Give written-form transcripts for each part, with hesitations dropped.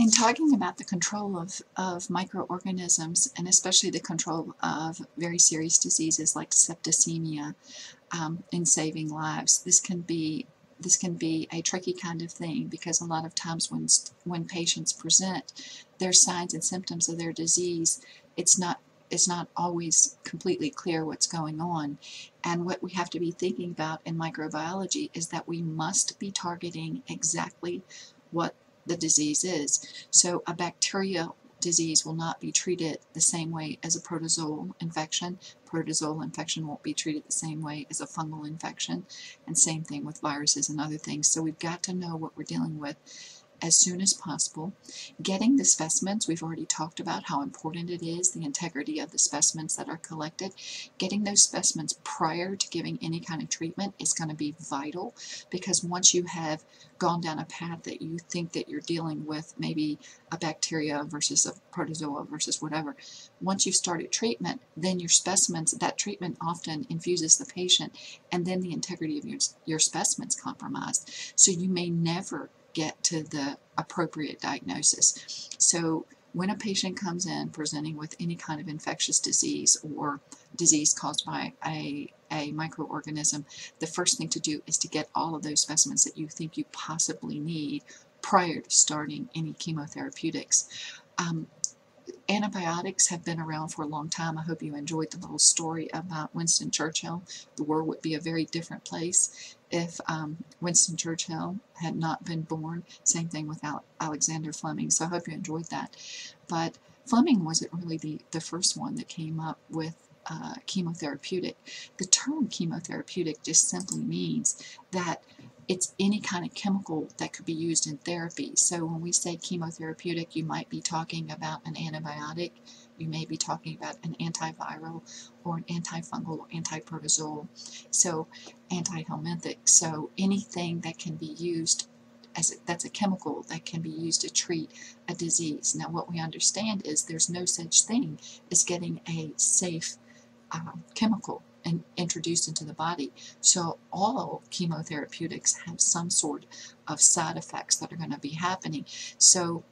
In talking about the control of microorganisms, and especially the control of very serious diseases like septicemia, in saving lives, this can be a tricky kind of thing, because a lot of times when patients present their signs and symptoms of their disease, it's not always completely clear what's going on. And what we have to be thinking about in microbiology is that we must be targeting exactly what the disease is. So a bacterial disease will not be treated the same way as a protozoal infection. Protozoal infection won't be treated the same way as a fungal infection, and same thing with viruses and other things. So we've got to know what we're dealing with as soon as possible. Getting the specimens, we've already talked about how important it is, the integrity of the specimens that are collected. Getting those specimens prior to giving any kind of treatment is going to be vital, because once you have gone down a path that you think that you're dealing with maybe a bacteria versus a protozoa versus whatever, once you've started treatment, then your specimens, that treatment often infuses the patient, and then the integrity of your specimens compromised. So you may never get to the appropriate diagnosis. So when a patient comes in presenting with any kind of infectious disease or disease caused by a microorganism, the first thing to do is to get all of those specimens that you think you possibly need prior to starting any chemotherapeutics. Antibiotics have been around for a long time. I hope you enjoyed the little story about Winston Churchill. The world would be a very different place if Winston Churchill had not been born. Same thing with Alexander Fleming, so I hope you enjoyed that. But Fleming wasn't really the first one that came up with chemotherapeutic. The term chemotherapeutic just simply means that it's any kind of chemical that could be used in therapy. So when we say chemotherapeutic, you might be talking about an antibiotic, you may be talking about an antiviral or an antifungal or antiprotozoal, so antihelminthic. So anything that can be used that's a chemical that can be used to treat a disease. Now what we understand is there's no such thing as getting a safe chemical introduced into the body. So all chemotherapeutics have some sort of side effects that are going to be happening. So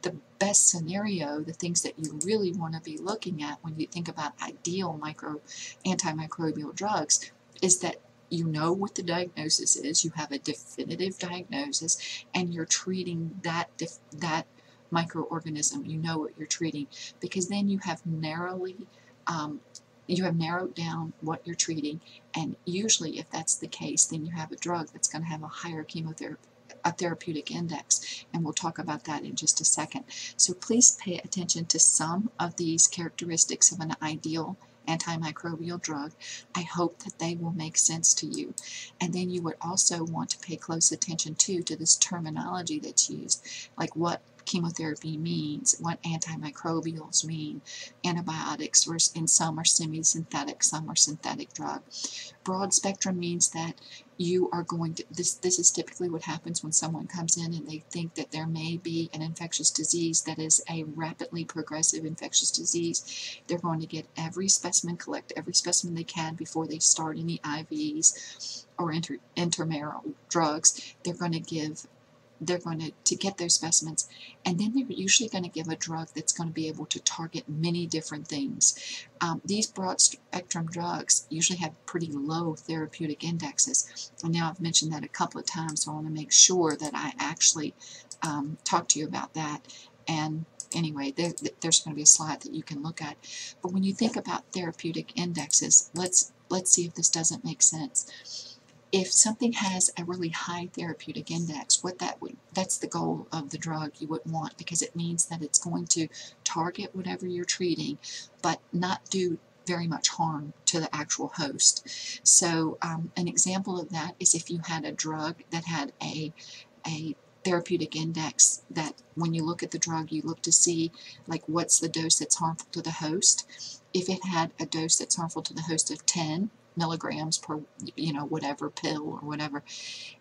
the best scenario, the things that you really want to be looking at when you think about ideal antimicrobial drugs, is that you know what the diagnosis is, you have a definitive diagnosis, and you're treating that microorganism. You know what you're treating, because then you have narrowed down what you're treating, and usually if that's the case, then you have a drug that's going to have a higher therapeutic index, and we'll talk about that in just a second. So please pay attention to some of these characteristics of an ideal antimicrobial drug. I hope that they will make sense to you. And then you would also want to pay close attention to this terminology that's used, like what chemotherapy means, what antimicrobials mean, antibiotics, and some are semi-synthetic, some are synthetic drug. Broad spectrum means that you are going to, this is typically what happens when someone comes in and they think that there may be an infectious disease that is a rapidly progressive infectious disease. They're going to get every specimen, collect every specimen they can before they start any IVs or intramural drugs. They're going to get those specimens, and then they're usually going to give a drug that's going to be able to target many different things. These broad spectrum drugs usually have pretty low therapeutic indexes, and now I've mentioned that a couple of times, so I want to make sure that I actually talk to you about that. And anyway, there's going to be a slide that you can look at. But when you think about therapeutic indexes, let's see if this doesn't make sense. If something has a really high therapeutic index, that's the goal of the drug you would want, because it means that it's going to target whatever you're treating, but not do very much harm to the actual host. So an example of that is if you had a drug that had a therapeutic index, that when you look at the drug, you look to see like what's the dose that's harmful to the host. If it had a dose that's harmful to the host of 10 milligrams per, whatever pill or whatever,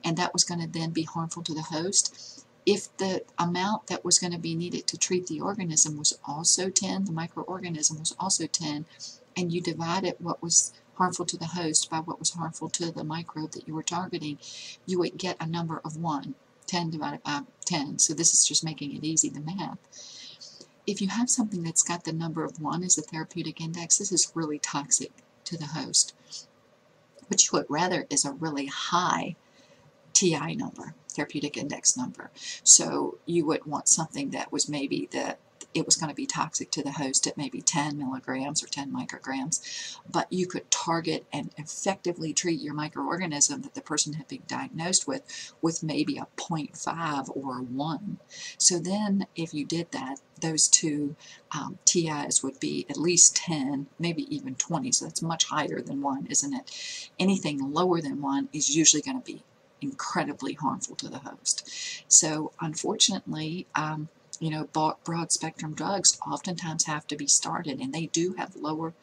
and that was going to then be harmful to the host. If the amount that was going to be needed to treat the organism was also 10, the microorganism was also 10, and you divided what was harmful to the host by what was harmful to the microbe that you were targeting, you would get a number of 1. 10 divided by 10, so this is just making it easy, the math. If you have something that's got the number of 1 as a therapeutic index, this is really toxic to the host. What you would rather is a really high TI number, therapeutic index number. So you would want something that was maybe it was going to be toxic to the host at maybe 10 milligrams or 10 micrograms, but you could target and effectively treat your microorganism that the person had been diagnosed with maybe a 0.5 or a 1. So then if you did that, those two TIs would be at least 10, maybe even 20, so that's much higher than 1, isn't it? Anything lower than 1 is usually going to be incredibly harmful to the host. So unfortunately, you know, broad spectrum drugs oftentimes have to be started, and they do have lower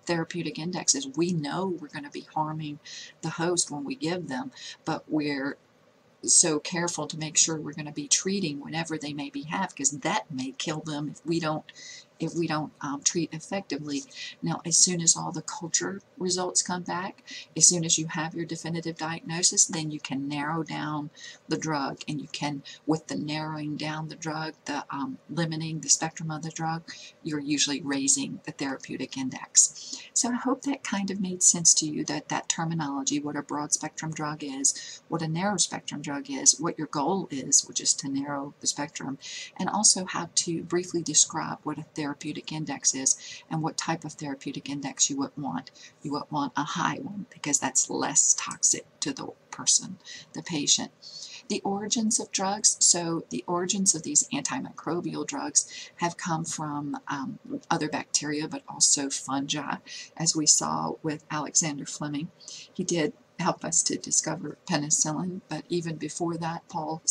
therapeutic indexes. We know we're going to be harming the host when we give them, but we're so careful to make sure we're going to be treating whenever they maybe have, because that may kill them if we don't treat effectively. Now, as soon as all the culture results come back, as soon as you have your definitive diagnosis, then you can narrow down the drug, and you can, with the narrowing down the drug, the limiting the spectrum of the drug, you're usually raising the therapeutic index. So I hope that kind of made sense to you, that terminology, what a broad spectrum drug is, what a narrow spectrum drug is, what your goal is, which is to narrow the spectrum, and also how to briefly describe what a therapeutic index is and what type of therapeutic index you would want. You would want a high one because that's less toxic to the person, the patient. The origins of drugs, so the origins of these antimicrobial drugs have come from other bacteria, but also fungi, as we saw with Alexander Fleming. He did help us to discover penicillin, but even before that, Paul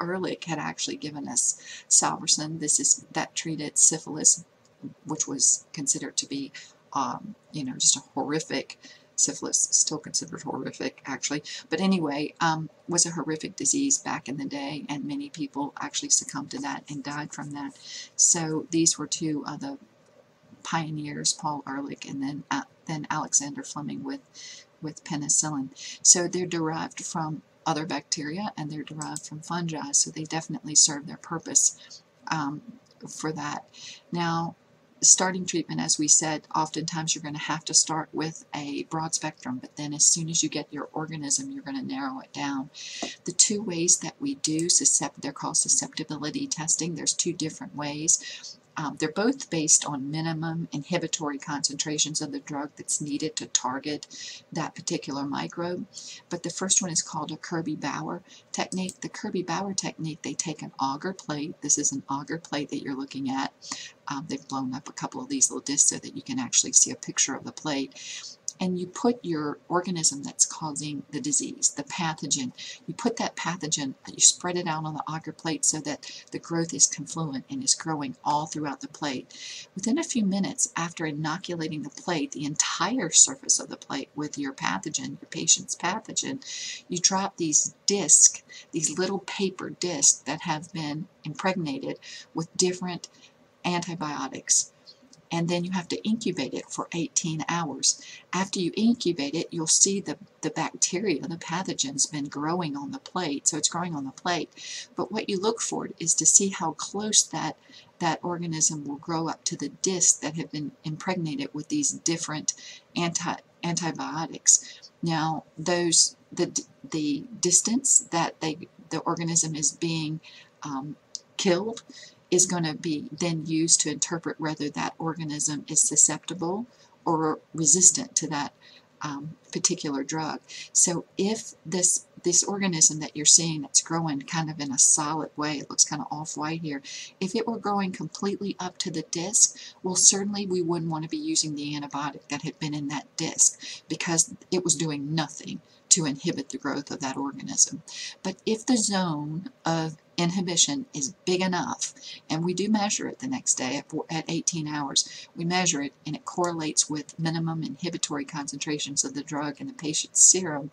Ehrlich had actually given us salvarsan. That treated syphilis, which was considered to be, you know, just a horrific. Syphilis is still considered horrific, actually, but anyway, was a horrific disease back in the day, and many people actually succumbed to that and died from that. So these were two of the pioneers, Paul Ehrlich and then Alexander Fleming with penicillin. So they're derived from other bacteria, and they're derived from fungi, so they definitely serve their purpose for that. Now, starting treatment, as we said, oftentimes you're going to have to start with a broad spectrum, but then as soon as you get your organism, you're going to narrow it down. The two ways that we do, they're called susceptibility testing. There's two different ways. They're both based on minimum inhibitory concentrations of the drug that's needed to target that particular microbe. But the first one is called a Kirby-Bauer technique. The Kirby-Bauer technique, they take an agar plate. This is an agar plate that you're looking at. They've blown up a couple of these little discs so that you can actually see a picture of the plate. And you put your organism that's causing the disease, the pathogen, you put that pathogen, you spread it out on the agar plate so that the growth is confluent and is growing all throughout the plate. Within a few minutes after inoculating the plate, the entire surface of the plate with your pathogen, your patient's pathogen, you drop these discs, these little paper discs that have been impregnated with different antibiotics. And then you have to incubate it for 18 hours. After you incubate it, you'll see the bacteria, the pathogen's been growing on the plate, so it's growing on the plate. But what you look for is to see how close that organism will grow up to the discs that have been impregnated with these different antibiotics. Now, the distance that the organism is being killed is going to be then used to interpret whether that organism is susceptible or resistant to that particular drug. So if this organism that you're seeing that's growing kind of in a solid way, it looks kind of off-white here, if it were growing completely up to the disc, well, certainly we wouldn't want to be using the antibiotic that had been in that disc because it was doing nothing to inhibit the growth of that organism. But if the zone of inhibition is big enough, and we do measure it the next day at 18 hours, we measure it and it correlates with minimum inhibitory concentrations of the drug in the patient's serum.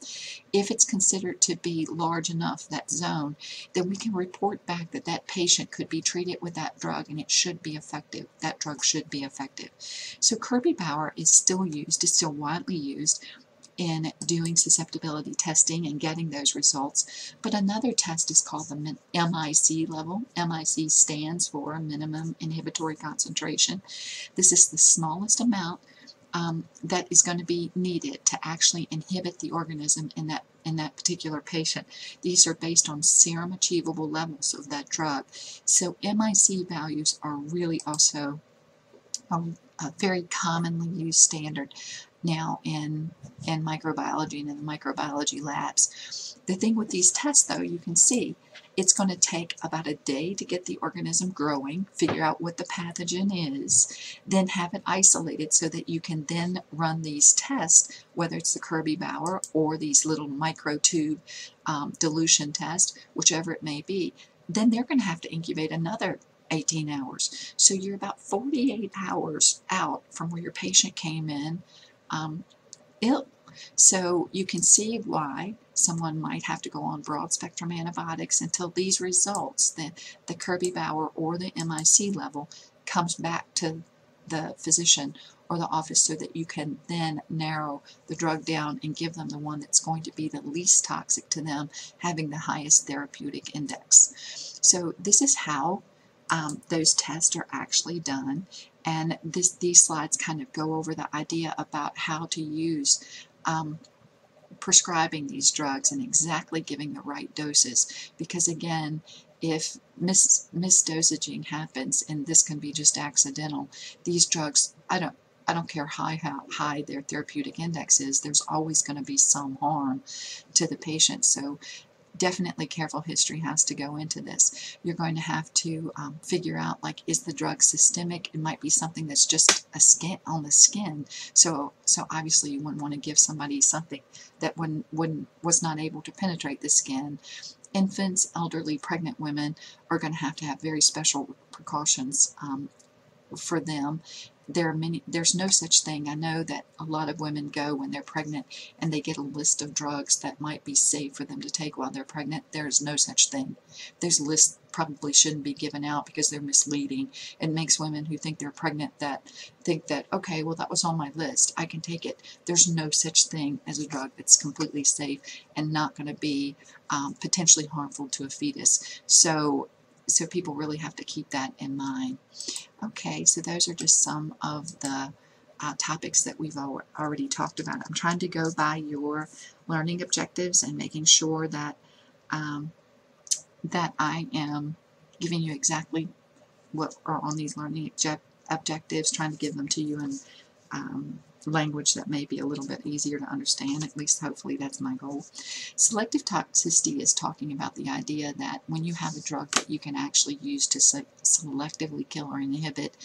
If it's considered to be large enough, that zone, then we can report back that that patient could be treated with that drug and it should be effective. That drug should be effective. So Kirby-Bauer is still used, is still widely used. in doing susceptibility testing and getting those results. But another test is called the MIC level. MIC stands for minimum inhibitory concentration. This is the smallest amount that is going to be needed to actually inhibit the organism in that particular patient. These are based on serum achievable levels of that drug. So MIC values are really also a very commonly used standard now in microbiology and in the microbiology labs. The thing with these tests, though, you can see it's going to take about a day to get the organism growing, figure out what the pathogen is, then have it isolated so that you can then run these tests, whether it's the Kirby-Bauer or these little microtube dilution tests, whichever it may be. Then they're going to have to incubate another 18 hours. So you're about 48 hours out from where your patient came in ill. So you can see why someone might have to go on broad-spectrum antibiotics until these results, the Kirby-Bauer or the MIC level, comes back to the physician or the office so that you can then narrow the drug down and give them the one that's going to be the least toxic to them, having the highest therapeutic index. So this is how those tests are actually done, and these slides kind of go over the idea about how to use prescribing these drugs and exactly giving the right doses, because again, if misdosaging happens, and this can be just accidental, these drugs, I don't care how high their therapeutic index is, there's always going to be some harm to the patient. So definitely careful history has to go into this. You're going to have to figure out, like, is the drug systemic? It might be something that's just a skin on the skin. So obviously you wouldn't want to give somebody something that was not able to penetrate the skin. Infants, elderly, pregnant women are going to have very special precautions for them. There's no such thing. I know that a lot of women go when they're pregnant and they get a list of drugs that might be safe for them to take while they're pregnant. There's no such thing. Those lists probably shouldn't be given out because they're misleading. It makes women who think they're pregnant think that, okay, well, that was on my list, I can take it. There's no such thing as a drug that's completely safe and not going to be potentially harmful to a fetus. So people really have to keep that in mind. Okay, so those are just some of the topics that we've already talked about. I'm trying to go by your learning objectives and making sure that that I am giving you exactly what are on these learning objectives, trying to give them to you in language that may be a little bit easier to understand. At least hopefully that's my goal. Selective toxicity is talking about the idea that when you have a drug that you can actually use to selectively kill or inhibit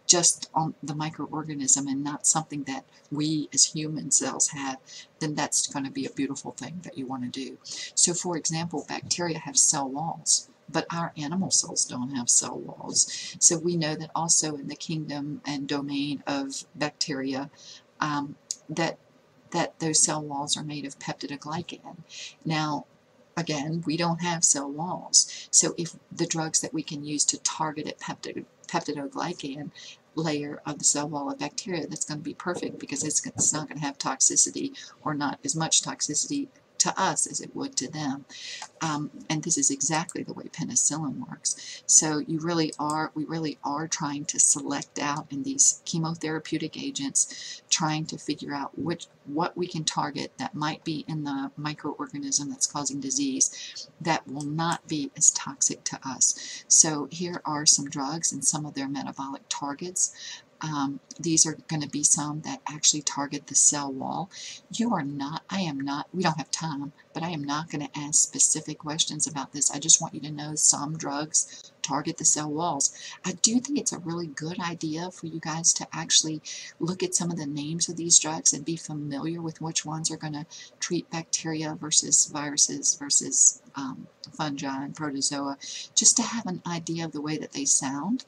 just on the microorganism and not something that we as human cells have, then that's going to be a beautiful thing that you want to do. So for example, bacteria have cell walls, but our animal cells don't have cell walls. So we know that also in the kingdom and domain of bacteria, that those cell walls are made of peptidoglycan. Now, again, we don't have cell walls. So if the drugs that we can use to target at peptidoglycan layer of the cell wall of bacteria, that's going to be perfect because it's not going to have toxicity, or not as much toxicity to us as it would to them. And this is exactly the way penicillin works. So we really are trying to select out in these chemotherapeutic agents, trying to figure out what we can target that might be in the microorganism that's causing disease that will not be as toxic to us. So here are some drugs and some of their metabolic targets. These are going to be some that actually target the cell wall. We don't have time, but I am not going to ask specific questions about this. I just want you to know some drugs target the cell walls. I do think it's a really good idea for you guys to actually look at some of the names of these drugs and be familiar with which ones are going to treat bacteria versus viruses versus fungi and protozoa, just to have an idea of the way that they sound,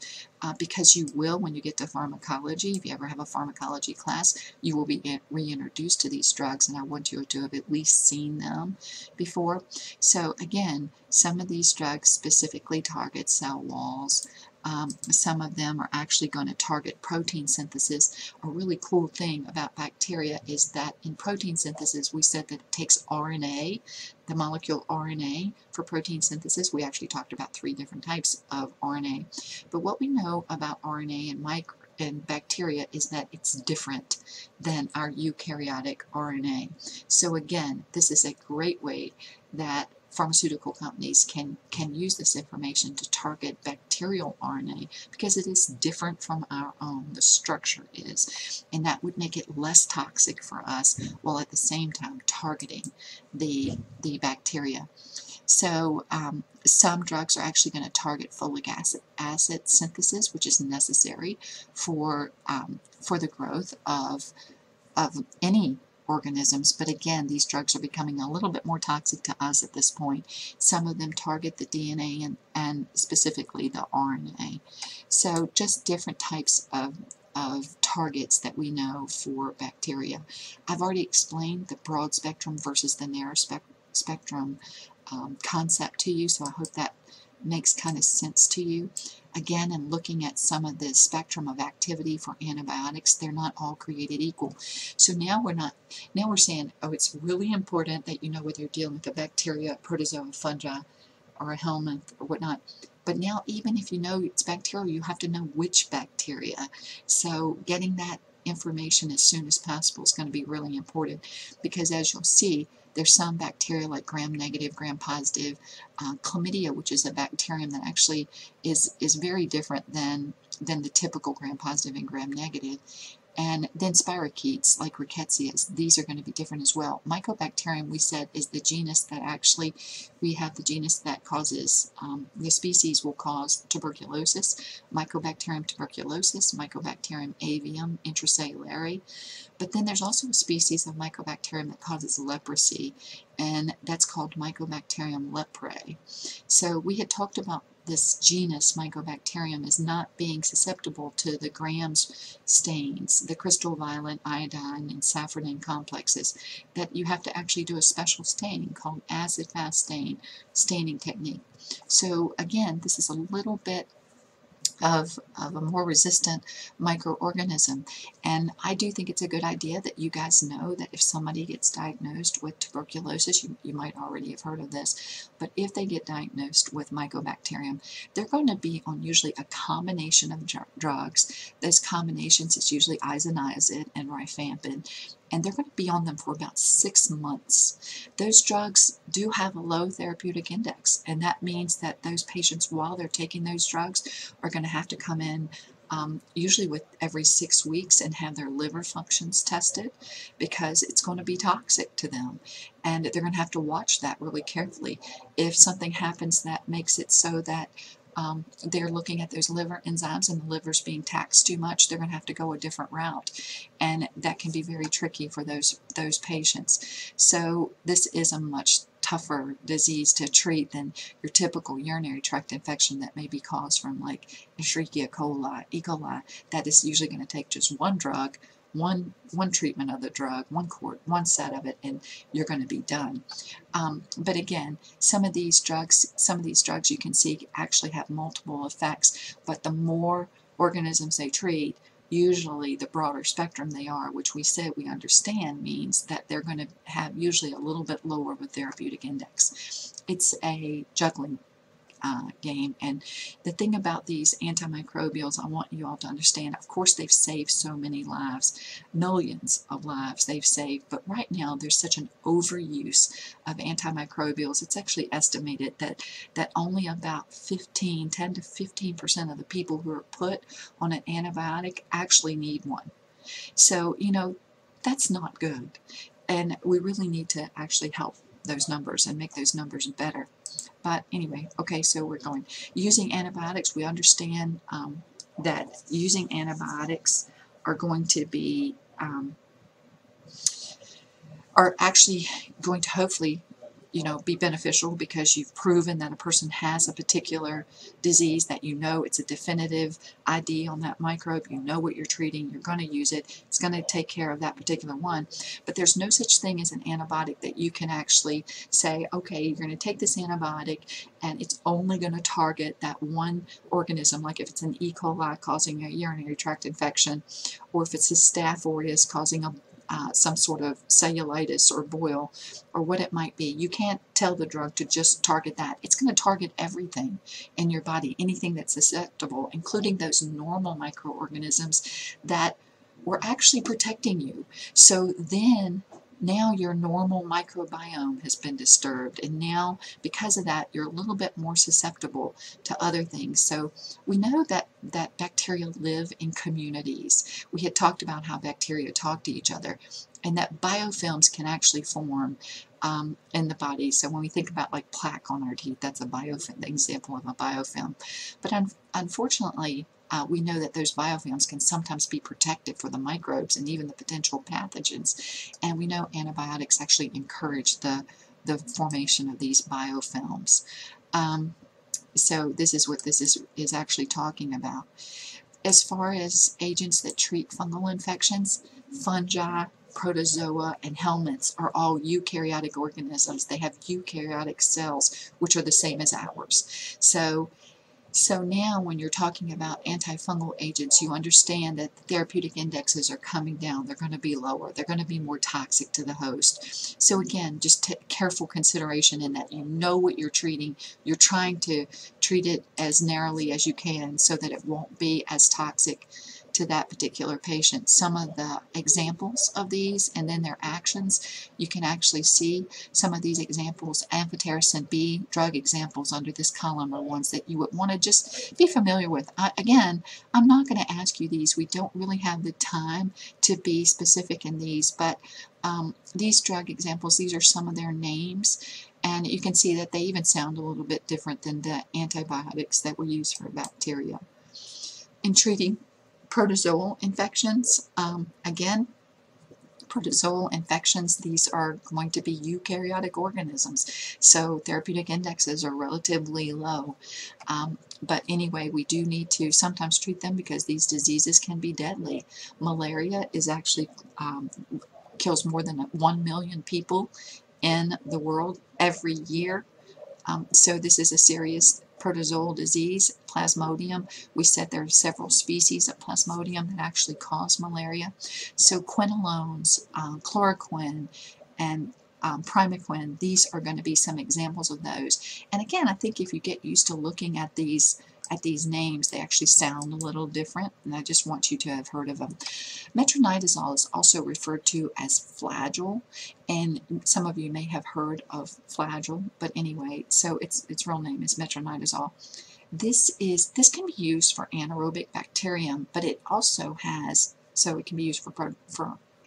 because you will, when you get to pharmacology, if you ever have a pharmacology class, you will be reintroduced to these drugs, and I want you to have at least seen them before. So again, some of these drugs specifically target cell walls. Some of them are actually going to target protein synthesis. A really cool thing about bacteria is that in protein synthesis, we said that it takes RNA, the molecule RNA, for protein synthesis. We actually talked about 3 different types of RNA. But what we know about RNA and bacteria is that it's different than our eukaryotic RNA. So again, this is a great way that pharmaceutical companies can use this information to target bacterial RNA because it is different from our own, the structure is, and that would make it less toxic for us while at the same time targeting the bacteria. So some drugs are actually going to target folic acid synthesis, which is necessary for the growth of any organisms, but again, these drugs are becoming a little bit more toxic to us at this point. Some of them target the DNA and specifically the RNA. So just different types of targets that we know for bacteria. I've already explained the broad spectrum versus the narrow spectrum concept to you, so I hope that makes kind of sense to you. Again, in looking at some of the spectrum of activity for antibiotics, they're not all created equal. So now we're saying, oh, it's really important that you know whether you're dealing with a bacteria, a protozoa, fungi, or a helminth, or whatnot. But now, even if you know it's bacterial, you have to know which bacteria. So getting that information as soon as possible is going to be really important, because as you'll see, there's some bacteria like gram-negative, gram-positive, chlamydia, which is a bacterium that actually is very different than the typical gram-positive and gram-negative. And then spirochetes, like rickettsias, these are going to be different as well. Mycobacterium, we said, is the genus that actually, we have the genus that causes, the species will cause tuberculosis, Mycobacterium tuberculosis, Mycobacterium avium intracellulare. But then there's also a species of Mycobacterium that causes leprosy, and that's called Mycobacterium leprae. So we had talked about this genus, Mycobacterium, is not being susceptible to the Gram's stains, the crystal violet, iodine, and safranin complexes, that you have to actually do a special stain called acid-fast staining technique. So again, this is a little bit of a more resistant microorganism, and I do think it's a good idea that you guys know that if somebody gets diagnosed with tuberculosis, you might already have heard of this, but if they get diagnosed with Mycobacterium, they're going to be on usually a combination of drugs. Those combinations is usually isoniazid and rifampin, and they're going to be on them for about 6 months. Those drugs do have a low therapeutic index, and that means that those patients, while they're taking those drugs, are going to have to come in usually with every 6 weeks and have their liver functions tested, because it's going to be toxic to them, and they're going to have to watch that really carefully. If something happens that makes it so that they're looking at those liver enzymes and the liver's being taxed too much, they're going to have to go a different route, and that can be very tricky for those patients. So this is a much tougher disease to treat than your typical urinary tract infection that may be caused from like Escherichia coli, E. coli. That is usually going to take just one drug, one treatment of the drug, one set of it, and you're going to be done. But again, some of these drugs you can see actually have multiple effects, but the more organisms they treat, usually the broader spectrum they are, which we said we understand means that they're going to have usually a little bit lower of a therapeutic index. It's a juggling game. And the thing about these antimicrobials, I want you all to understand, of course they've saved so many lives, millions of lives they've saved, but right now there's such an overuse of antimicrobials. It's actually estimated that only about 10 to 15% of the people who are put on an antibiotic actually need one. So, you know, that's not good. And we really need to actually help those numbers and make those numbers better. But anyway, okay, so we're going. Using antibiotics, we understand that using antibiotics are going to be, are actually going to hopefully be beneficial because you've proven that a person has a particular disease, that you know it's a definitive ID on that microbe, you know what you're treating, you're going to use it, it's going to take care of that particular one. But there's no such thing as an antibiotic that you can actually say, okay, you're going to take this antibiotic and it's only going to target that one organism, like if it's an E. coli causing a urinary tract infection, or if it's a Staph aureus causing some sort of cellulitis or boil, or what it might be. You can't tell the drug to just target that. It's going to target everything in your body, anything that's susceptible, including those normal microorganisms that were actually protecting you. So then, now your normal microbiome has been disturbed, and now because of that you're a little bit more susceptible to other things. So we know that bacteria live in communities. We had talked about how bacteria talk to each other, and that biofilms can actually form in the body. So when we think about like plaque on our teeth, that's a biofilm, the example of a biofilm. But unfortunately, we know that those biofilms can sometimes be protective for the microbes and even the potential pathogens. And we know antibiotics actually encourage the formation of these biofilms. So this is what this is actually talking about. As far as agents that treat fungal infections, fungi, protozoa, and helminths are all eukaryotic organisms. They have eukaryotic cells, which are the same as ours. So now when you're talking about antifungal agents, you understand that the therapeutic indexes are coming down. They're going to be lower. They're going to be more toxic to the host. So again, just take careful consideration in that you know what you're treating. You're trying to treat it as narrowly as you can so that it won't be as toxic to that particular patient. Some of the examples of these and then their actions, you can actually see some of these examples. Amphotericin B drug examples under this column are ones that you would want to just be familiar with. Again, I'm not going to ask you these. We don't really have the time to be specific in these, but these drug examples, these are some of their names, and you can see that they even sound a little bit different than the antibiotics that we use for bacteria. In treating protozoal infections, again, protozoal infections, these are going to be eukaryotic organisms, so therapeutic indexes are relatively low. But anyway, we do need to sometimes treat them because these diseases can be deadly. Malaria is actually kills more than 1 million people in the world every year. So this is a serious protozoal disease. Plasmodium, we said there are several species of Plasmodium that actually cause malaria. So quinolones, chloroquine, and primaquine, these are going to be some examples of those. And again, I think if you get used to looking at these names, they actually sound a little different, and I just want you to have heard of them. Metronidazole is also referred to as Flagyl, and some of you may have heard of Flagyl, but anyway, so its real name is metronidazole. This can be used for anaerobic bacterium, but it also has, so it can be used for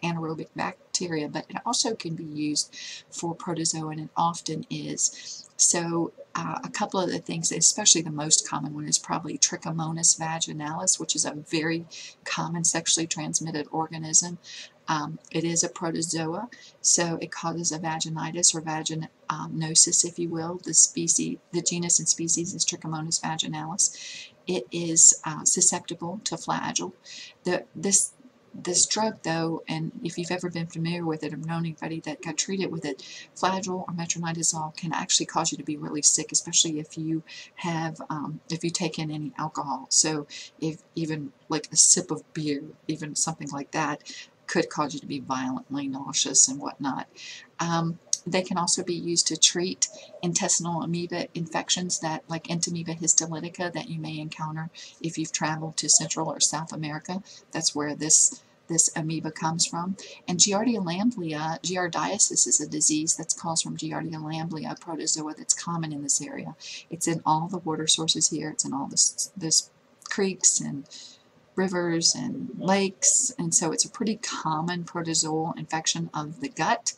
anaerobic bacteria, but it also can be used for protozoa, and it often is. So a couple of the things, especially the most common one, is probably Trichomonas vaginalis, which is a very common sexually transmitted organism. It is a protozoa, so it causes a vaginitis or vaginosis, if you will. The genus and species is Trichomonas vaginalis. It is susceptible to Flagyl. This drug, though, and if you've ever been familiar with it or known anybody that got treated with it, Flagyl or metronidazole can actually cause you to be really sick, especially if you have, if you take in any alcohol. So if even like a sip of beer, even something like that, could cause you to be violently nauseous and whatnot. They can also be used to treat intestinal amoeba infections that, like Entamoeba histolytica, that you may encounter if you've traveled to Central or South America. That's where this amoeba comes from. And Giardia lamblia, giardiasis, is a disease that's caused from Giardia lamblia, a protozoa that's common in this area. It's in all the water sources here. It's in all this creeks and rivers and lakes, and so it's a pretty common protozoal infection of the gut.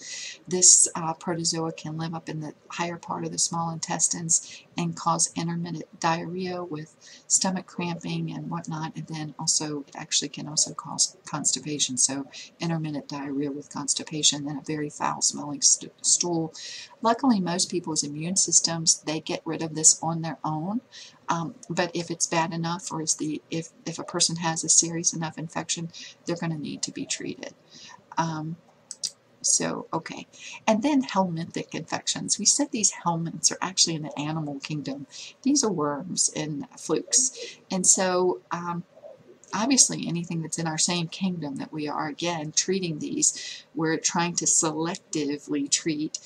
This protozoa can live up in the higher part of the small intestines and cause intermittent diarrhea with stomach cramping and whatnot, and then also it actually can also cause constipation, so intermittent diarrhea with constipation, then a very foul smelling stool. Luckily, most people's immune systems, they get rid of this on their own. But if it's bad enough, or if a person has a serious enough infection, they're going to need to be treated. Okay. And then helminthic infections. We said these helminths are actually in the animal kingdom. These are worms and flukes. And so, obviously, anything that's in our same kingdom that we are, again, treating these, we're trying to selectively treat,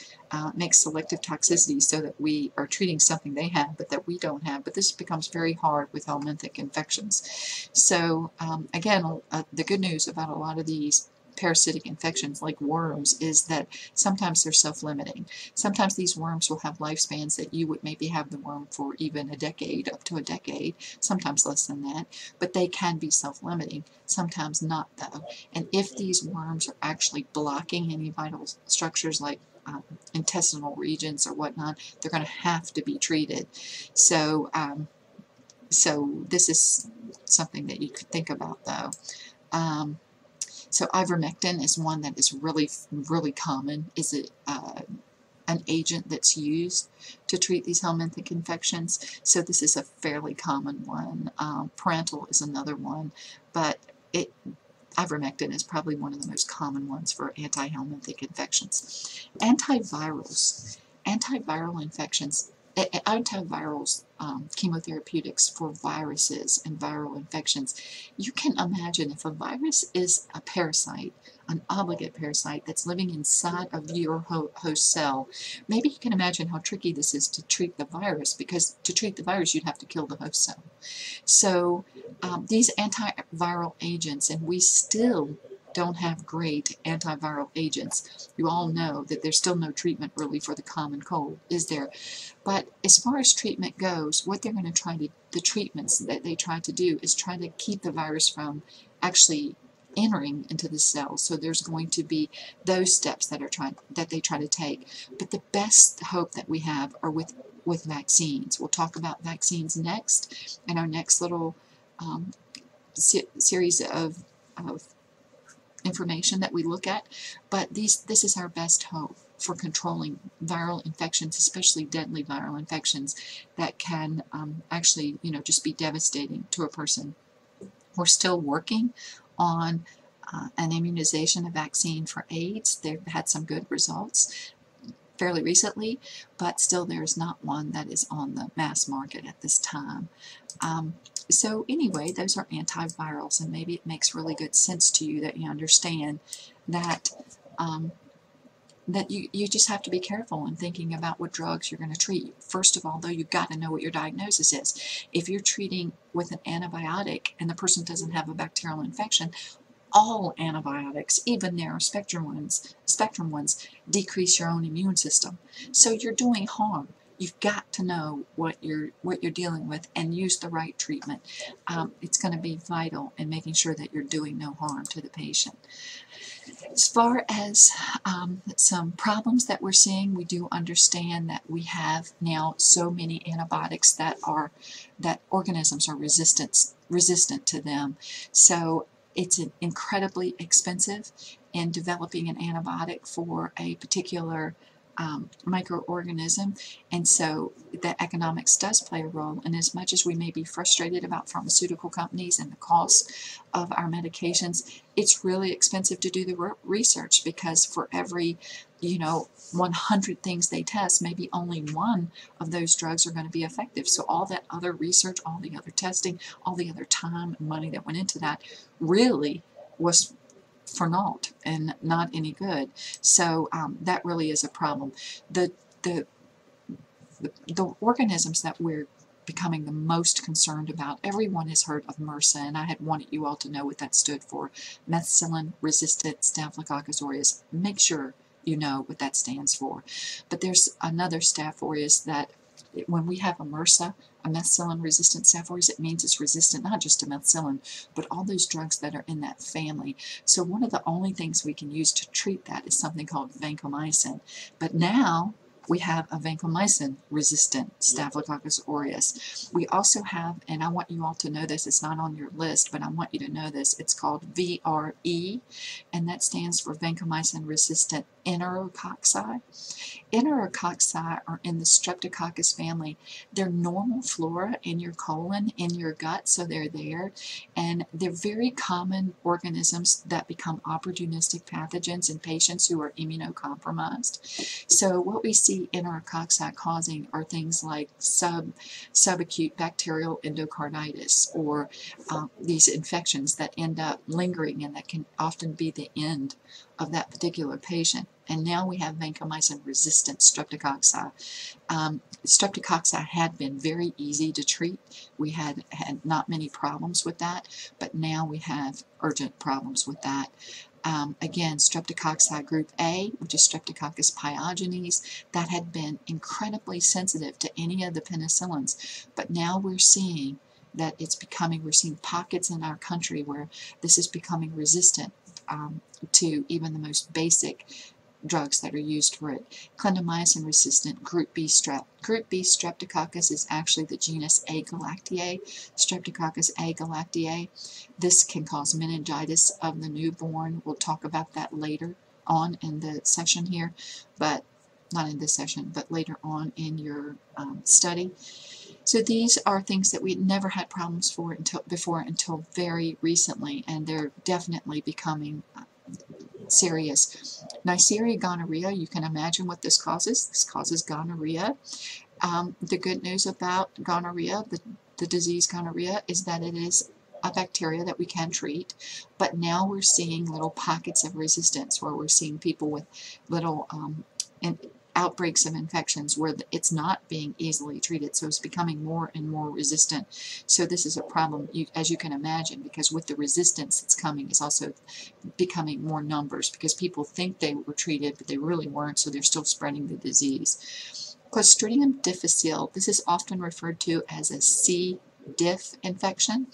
make selective toxicity so that we are treating something they have but that we don't have. But this becomes very hard with helminthic infections. So, again, the good news about a lot of these parasitic infections like worms is that sometimes they're self-limiting. Sometimes these worms will have lifespans that you would maybe have the worm for even a decade, up to a decade, sometimes less than that, but they can be self-limiting, sometimes not though. And if these worms are actually blocking any vital structures like intestinal regions or whatnot, they're going to have to be treated. So, so this is something that you could think about though. So ivermectin is one that is really, really common. Is it an agent that's used to treat these helminthic infections? So this is a fairly common one. Parental is another one, but ivermectin is probably one of the most common ones for anti-helminthic infections. Antivirals. Antiviral infections. Antivirals, chemotherapeutics for viruses and viral infections. You can imagine if a virus is a parasite, an obligate parasite that's living inside of your host cell, maybe you can imagine how tricky this is to treat the virus, because to treat the virus you'd have to kill the host cell. So these antiviral agents, and we still don't have great antiviral agents. You all know that there's still no treatment really for the common cold, is there? But as far as treatment goes, what they're going to try to, the treatments that they try to do is try to keep the virus from actually entering into the cells. So there's going to be those steps that they try to take. But the best hope that we have are with vaccines. We'll talk about vaccines next in our next little series of information that we look at, but this is our best hope for controlling viral infections, especially deadly viral infections that can actually, just be devastating to a person. We're still working on an immunization, a vaccine for AIDS. They've had some good results fairly recently, but still there's not one that is on the mass market at this time. So anyway, those are antivirals, and maybe it makes really good sense to you that you understand that that you just have to be careful in thinking about what drugs you're going to treat. First of all, though, you've got to know what your diagnosis is. If you're treating with an antibiotic and the person doesn't have a bacterial infection, all antibiotics, even narrow spectrum ones, decrease your own immune system. So you're doing harm. You've got to know what you're dealing with and use the right treatment. It's going to be vital in making sure that you're doing no harm to the patient. As far as some problems that we're seeing, we do understand that we have now so many antibiotics that organisms are resistant to them. So it's incredibly expensive in developing an antibiotic for a particular microorganism, and so the economics does play a role. And as much as we may be frustrated about pharmaceutical companies and the cost of our medications, it's really expensive to do the research, because for every 100 things they test, maybe only one of those drugs are going to be effective. So all that other research, all the other testing, all the other time and money that went into that really was for naught and not any good. So that really is a problem. The organisms that we're becoming the most concerned about, everyone has heard of MRSA, and I had wanted you all to know what that stood for: methicillin-resistant Staphylococcus aureus. Make sure you know what that stands for. But there's another Staph aureus that, when we have a MRSA, a methicillin-resistant Staph aureus, it means it's resistant not just to methicillin, but all those drugs that are in that family. So one of the only things we can use to treat that is something called vancomycin. But now, we have a vancomycin-resistant Staphylococcus aureus. We also have, and I want you all to know this, it's not on your list, but I want you to know this, it's called VRE, and that stands for vancomycin-resistant Enterococci. Enterococci are in the Streptococcus family. They're normal flora in your colon, in your gut, so they're there, and they're very common organisms that become opportunistic pathogens in patients who are immunocompromised. So what we see enterococci causing are things like subacute bacterial endocarditis, or these infections that end up lingering and that can often be the end of that particular patient. And now we have vancomycin-resistant streptococci. Streptococci had been very easy to treat. We had not many problems with that, but now we have urgent problems with that. Again, Streptococci group A, which is Streptococcus pyogenes, that had been incredibly sensitive to any of the penicillins, but now we're seeing that we're seeing pockets in our country where this is becoming resistant to even the most basic drugs that are used for it. Clindamycin-resistant group B strep. Group B streptococcus is actually the genus A. galactiae, Streptococcus A. galactiae. This can cause meningitis of the newborn. We'll talk about that later on in the session here, but not in this session, but later on in your study. So these are things that we never had problems for until very recently, and they're definitely becoming serious. Neisseria gonorrhea, you can imagine what this causes. This causes gonorrhea. The good news about gonorrhea, the disease gonorrhea, is that it is a bacteria that we can treat, but now we're seeing little pockets of resistance where we're seeing people with little outbreaks of infections where it's not being easily treated, so it's becoming more and more resistant. So this is a problem, as you can imagine, because with the resistance that's coming, it's also becoming more numbers, because people think they were treated, but they really weren't, so they're still spreading the disease. Clostridium difficile, this is often referred to as a C. diff infection.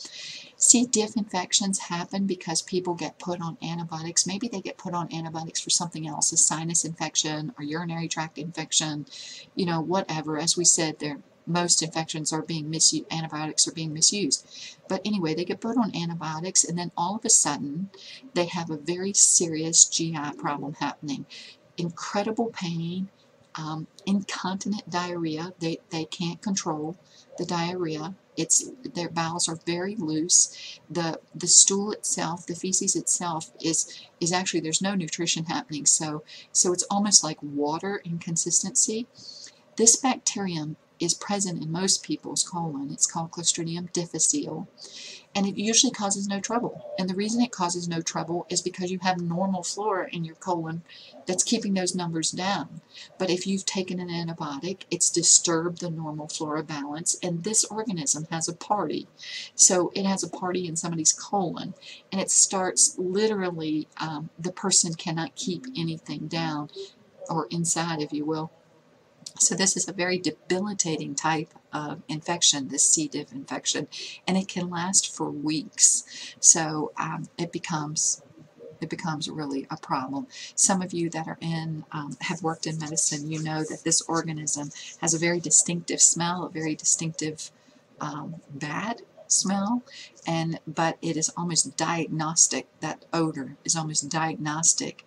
C. diff infections happen because people get put on antibiotics. Maybe they get put on antibiotics for something else, a sinus infection or urinary tract infection, you know, whatever. As we said, most infections are being misused, antibiotics are being misused. But anyway, they get put on antibiotics, and then all of a sudden they have a very serious GI problem happening. Incredible pain, incontinent diarrhea. They can't control the diarrhea. Their bowels are very loose. The stool itself, the feces itself, is actually, there's no nutrition happening. So it's almost like water in consistency. This bacterium is present in most people's colon. It's called Clostridium difficile, and it usually causes no trouble. And the reason it causes no trouble is because you have normal flora in your colon that's keeping those numbers down. But if you've taken an antibiotic, it's disturbed the normal flora balance, and this organism has a party. So it has a party in somebody's colon, and it starts literally, the person cannot keep anything down, or inside, if you will. So this is a very debilitating type of infection, this C. diff infection, and it can last for weeks. So it becomes really a problem. Some of you that are have worked in medicine, you know that this organism has a very distinctive smell, a very distinctive bad smell, but it is almost diagnostic. That odor is almost diagnostic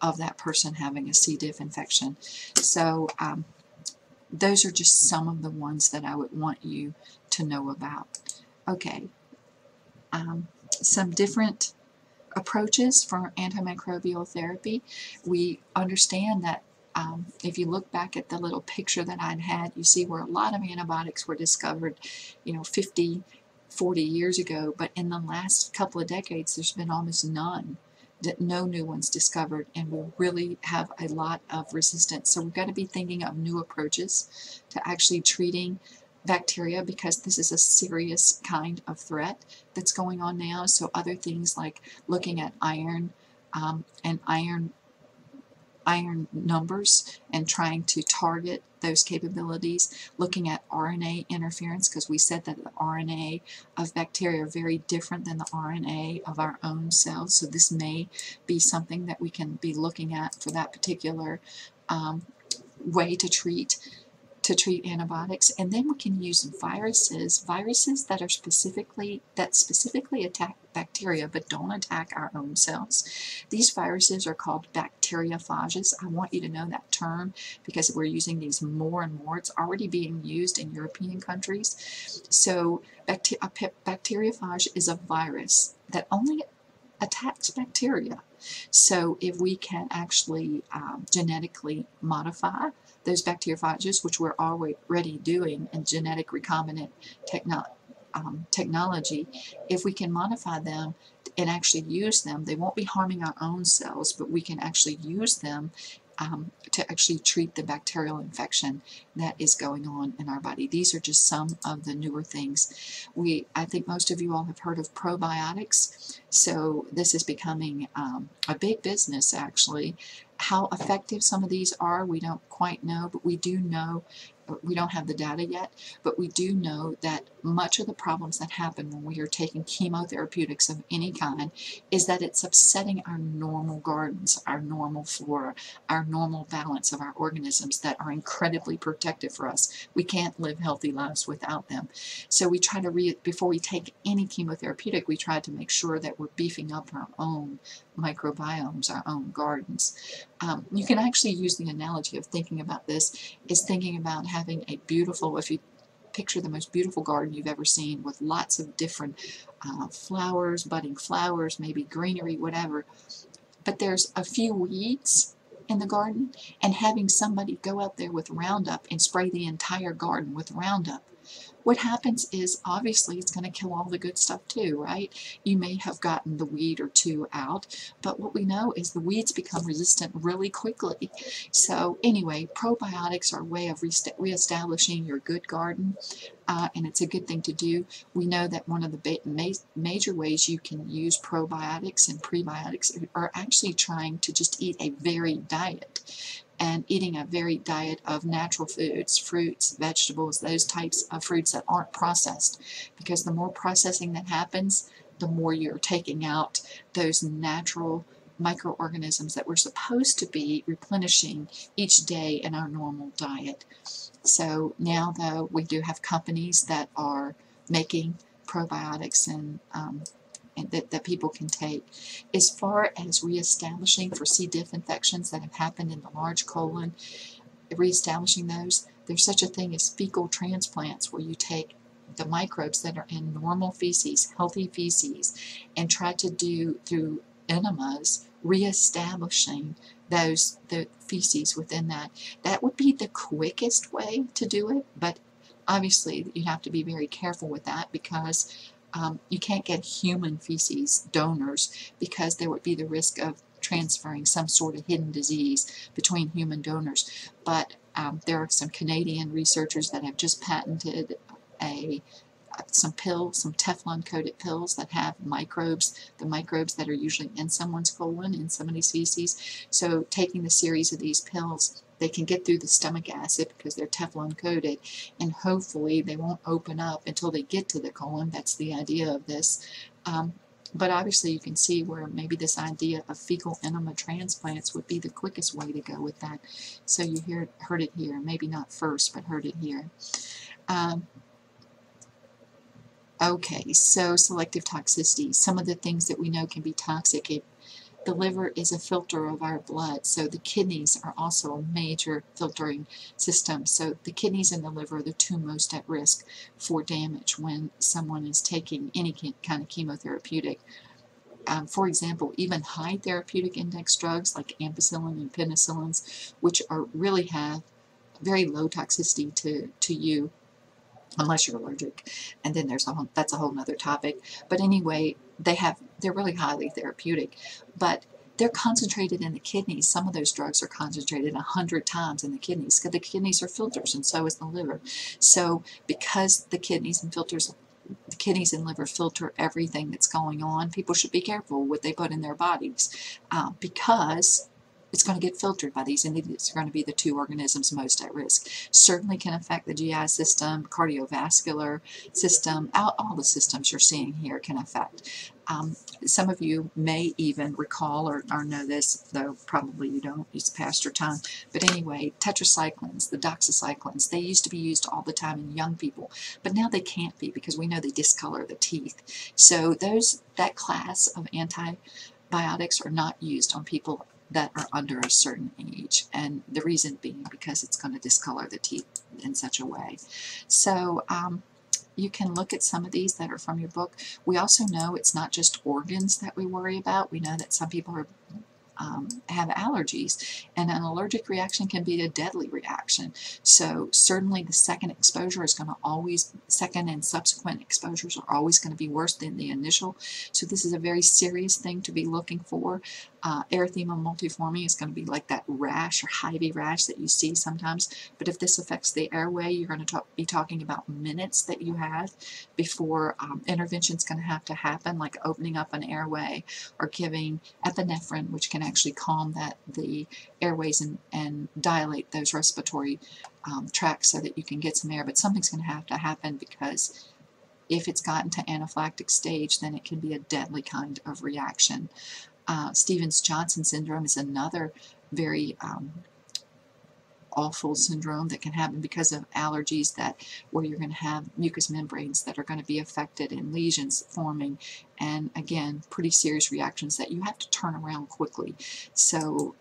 of that person having a C. diff infection. So those are just some of the ones that I would want you to know about. Okay, some different approaches for antimicrobial therapy. We understand that if you look back at the little picture that I'd had, you see where a lot of antibiotics were discovered, 50, 40 years ago, but in the last couple of decades there's been almost none. No new ones discovered, and we really have a lot of resistance. So we've got to be thinking of new approaches to actually treating bacteria, because this is a serious kind of threat that's going on now. So other things like looking at iron and iron numbers and trying to target those capabilities, looking at RNA interference, because we said that the RNA of bacteria are very different than the RNA of our own cells, so this may be something that we can be looking at for that particular way to treat antibiotics. And then we can use viruses that specifically attack bacteria but don't attack our own cells. These viruses are called bacteriophages. I want you to know that term because we're using these more and more. It's already being used in European countries. So a bacteriophage is a virus that only attacks bacteria. So if we can actually genetically modify those bacteriophages, which we're already doing in genetic recombinant technology, if we can modify them and actually use them, they won't be harming our own cells, but we can actually use them to actually treat the bacterial infection that is going on in our body. These are just some of the newer things. I think most of you all have heard of probiotics, so this is becoming a big business actually. How effective some of these are, we don't quite know, but we do know, we don't have the data yet, but we do know that much of the problems that happen when we are taking chemotherapeutics of any kind is that it's upsetting our normal gardens, our normal flora, our normal balance of our organisms that are incredibly protective for us. We can't live healthy lives without them. So we try to, before we take any chemotherapeutic, we try to make sure that we're beefing up our own microbiomes, our own gardens. You can actually use the analogy of thinking about this is thinking about having a beautiful, if you picture the most beautiful garden you've ever seen with lots of different flowers, budding flowers, maybe greenery, whatever, but there's a few weeds in the garden, and having somebody go out there with Roundup and spray the entire garden with Roundup, what happens is obviously it's going to kill all the good stuff too, right? You may have gotten the weed or two out, but what we know is the weeds become resistant really quickly. So anyway, probiotics are a way of reestablishing your good garden, and it's a good thing to do. We know that one of the major ways you can use probiotics and prebiotics are actually trying to just eat a varied diet. And eating a varied diet of natural foods, fruits, vegetables, those types of fruits that aren't processed. Because the more processing that happens, the more you're taking out those natural microorganisms that we're supposed to be replenishing each day in our normal diet. So now, though, we do have companies that are making probiotics and that people can take. As far as reestablishing for C. diff infections that have happened in the large colon, reestablishing those, there's such a thing as fecal transplants where you take the microbes that are in normal feces, healthy feces, and try to do through enemas, reestablishing the feces within that. That would be the quickest way to do it, but obviously you have to be very careful with that because you can't get human feces donors because there would be the risk of transferring some sort of hidden disease between human donors. But there are some Canadian researchers that have just patented some pills, some Teflon-coated pills that have microbes, the microbes that are usually in someone's colon, in somebody's feces. So taking the series of these pills, they can get through the stomach acid because they're Teflon coated, and hopefully they won't open up until they get to the colon. That's the idea of this. But obviously you can see where maybe this idea of fecal enema transplants would be the quickest way to go with that. So you heard it here, maybe not first, but heard it here. Okay, so selective toxicity. Some of the things that we know can be toxic. The liver is a filter of our blood, so the kidneys are also a major filtering system. So the kidneys and the liver are the two most at risk for damage when someone is taking any kind of chemotherapeutic. For example, even high therapeutic index drugs like ampicillin and penicillins, which really have very low toxicity to you, unless you're allergic, and then that's a whole nother topic. But anyway, they're really highly therapeutic, but they're concentrated in the kidneys. Some of those drugs are concentrated 100 times in the kidneys, because the kidneys are filters, and so is the liver. So because the kidneys and liver filter everything that's going on, people should be careful what they put in their bodies, because it's going to get filtered by these, and these are going to be the two organisms most at risk. Certainly can affect the GI system, cardiovascular system, all the systems you're seeing here can affect. Some of you may even recall or know this, though probably you don't, it's past your time. But anyway, tetracyclines, the doxycyclines, they used to be used all the time in young people, but now they can't be because we know they discolor the teeth. So that class of antibiotics are not used on people that are under a certain age, and the reason being because it's going to discolor the teeth in such a way. So you can look at some of these that are from your book. We also know it's not just organs that we worry about. We know that some people are have allergies, and an allergic reaction can be a deadly reaction. So certainly the second exposure is going to always, second and subsequent exposures are always going to be worse than the initial. So this is a very serious thing to be looking for. Erythema multiforme is going to be like that rash or Hy-Vee rash that you see sometimes, but if this affects the airway, you're going to be talking about minutes that you have before intervention is going to have to happen, like opening up an airway or giving epinephrine, which can actually calm the airways and dilate those respiratory tracts so that you can get some air. But something's going to have to happen, because if it's gotten to anaphylactic stage, then it can be a deadly kind of reaction. Stevens-Johnson syndrome is another very awful syndrome that can happen because of allergies, where you're going to have mucous membranes that are going to be affected and lesions forming, and again, pretty serious reactions that you have to turn around quickly. So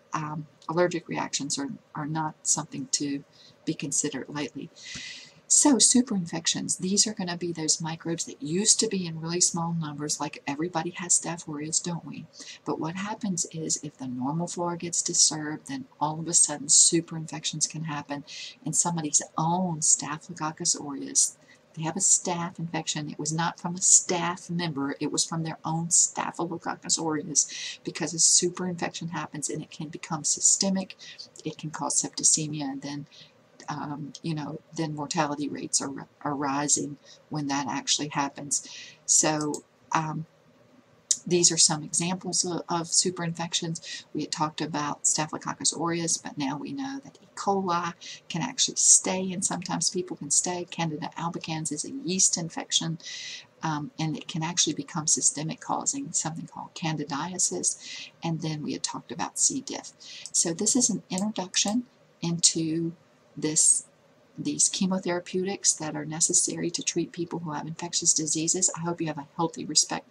allergic reactions are not something to be considered lightly. So superinfections, these are going to be those microbes that used to be in really small numbers, like everybody has Staph aureus, don't we? But what happens is if the normal flora gets disturbed, then all of a sudden superinfections can happen, and somebody's own Staphylococcus aureus, they have a staph infection. It was not from a staff member, it was from their own Staphylococcus aureus, because a superinfection happens and it can become systemic, it can cause septicemia, and then then mortality rates are rising when that actually happens. So these are some examples of superinfections. We had talked about Staphylococcus aureus, but now we know that E. coli can actually stay, and sometimes people can stay. Candida albicans is a yeast infection, and it can actually become systemic, causing something called candidiasis. And then we had talked about C. diff. So this is an introduction into these chemotherapeutics that are necessary to treat people who have infectious diseases. I hope you have a healthy respect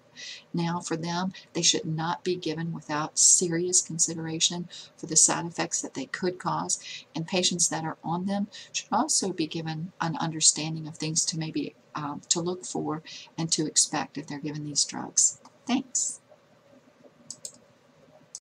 now for them. They should not be given without serious consideration for the side effects that they could cause, and patients that are on them should also be given an understanding of things to maybe to look for and to expect if they're given these drugs. Thanks.